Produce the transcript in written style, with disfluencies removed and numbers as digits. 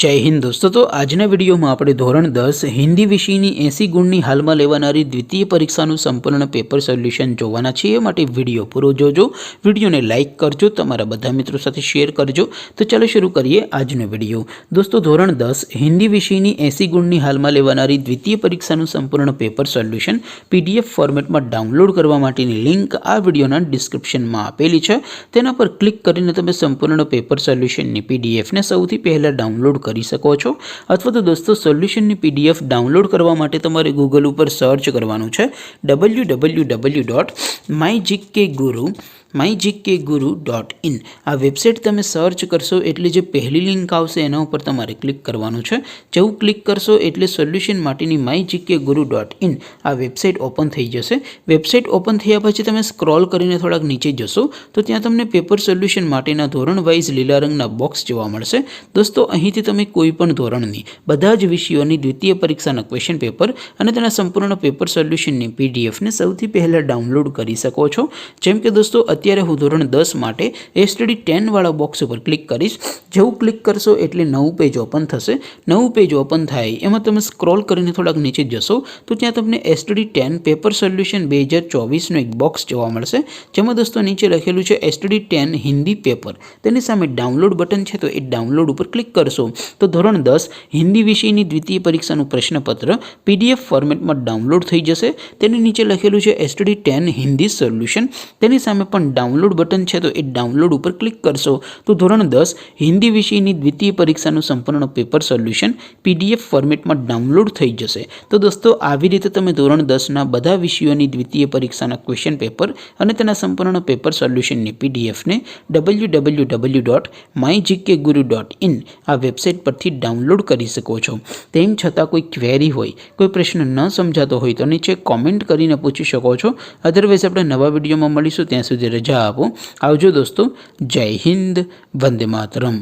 जय हिंद दोस्तों। तो आजना विडियो में આપણે ધોરણ 10 હિન્દી વિષયની 80 ગુણની હાલમાં લેવાનારી દ્વિતીય પરીક્ષાનું સંપૂર્ણ પેપર સોલ્યુશન જોવાના છે। એ માટે વિડિયો પૂરો જોજો, વિડિયોને લાઈક કરજો, તમારા બધા મિત્રો સાથે શેર કરજો। તો ચાલો શરૂ કરીએ આજનો વિડિયો। દોસ્તો ધોરણ 10 હિન્દી વિષયની 80 ગુણની હાલમાં લેવાનારી દ્વિતીય પરીક્ષાનું સંપૂર્ણ પેપર સોલ્યુશન પીડીએફ ફોર્મેટમાં ડાઉનલોડ કરવા માટેની લિંક આ વિડિયોના ડિસ્ક્રિપ્શનમાં આપેલી છે। તેના પર ક્લિક કરીને તમે સંપૂર્ણ પેપર સોલ્યુશનની પીડીએફને સૌથી પહેલા ડાઉનલોડ કરી શકો છો। अथवा तो दोस्तों सोल्यूशन पीडीएफ डाउनलॉड करवा माटे तमारे गूगल पर सर्च करवानुं छे www.mygkguru.in। आ वेबसाइट तमे सर्च करशो एटले जे पहली लिंक आवशे एना पर तमारे क्लिक करवानुं छे। जेवुं क्लिक करशो एटले सोल्यूशन माटेनी mygkguru.in आ वेबसाइट ओपन थई जशे। वेबसाइट ओपन थया पछी तमे स्क्रॉल करीने थोड़ाक नीचे जशो तो त्यां तमने पेपर सोल्यूशन माटेना धोरण वाइज लीला रंगना बॉक्स जोवा मळशे। दोस्तों અહીંથી તમે કોઈ પણ ધોરણની બધા જ વિષયોની દ્વિતીય પરીક્ષાના ક્વેશ્ચન પેપર અને તેના સંપૂર્ણ પેપર સોલ્યુશનની પીડીએફને સૌથી પહેલા ડાઉનલોડ કરી શકો છો। જેમ કે દોસ્તો અત્યારે હું ધોરણ 10 માટે એસટીડી 10 વાળા બોક્સ ઉપર ક્લિક કરીશ। જેવું ક્લિક કરશો એટલે નવું પેજ ઓપન થશે। નવું પેજ ઓપન થાય એમાં તમે સ્ક્રોલ કરીને થોડાક નીચે જશો તો ત્યાં તમને એસટીડી 10 પેપર સોલ્યુશન 2024 નો એક બોક્સ જોવા મળશે। જેમાં દોસ્તો નીચે લખેલું છે એસટીડી 10 હિન્દી પેપર, તેની સામે ડાઉનલોડ બટન છે તો એ ડાઉનલોડ ઉપર ક્લિક करशो तो धोरण 10 हिंदी विषय की द्वितीय परीक्षा प्रश्नपत्र पीडीएफ फॉर्मेट में डाउनलॉड थई जशे। तेनी नीचे लखेलू है एसटीडी 10 हिंदी सोल्यूशन, तेनी सामे पण डाउनलॉड बटन है तो ए डाउनलॉड पर क्लिक करशो तो धोरण 10 हिंदी विषय की द्वितीय परीक्षा संपूर्ण पेपर सोल्यूशन पीडीएफ फॉर्मेट में डाउनलॉड थई जशे। तो दोस्तों आवी रीते तमे धोरण 10 ना बधा विषयों की द्वितीय परीक्षा क्वेश्चन पेपर और तेना संपूर्ण पेपर सोल्यूशन पीडीएफ ने www.mygkguru.in आ वेबसाइट पर डाउनलॉड कर सको छो। तेम छतां कोई क्वेरी होय, कोई प्रश्न न समझातो होय तो नीचे कॉमेंट करीने पूछी शको छो। अदरवाइज आपणे नवा विडियो में मळीशुं, त्यां सुधी रजा आपो। आवजो दोस्तों। जय हिंद, वंदे मातरम।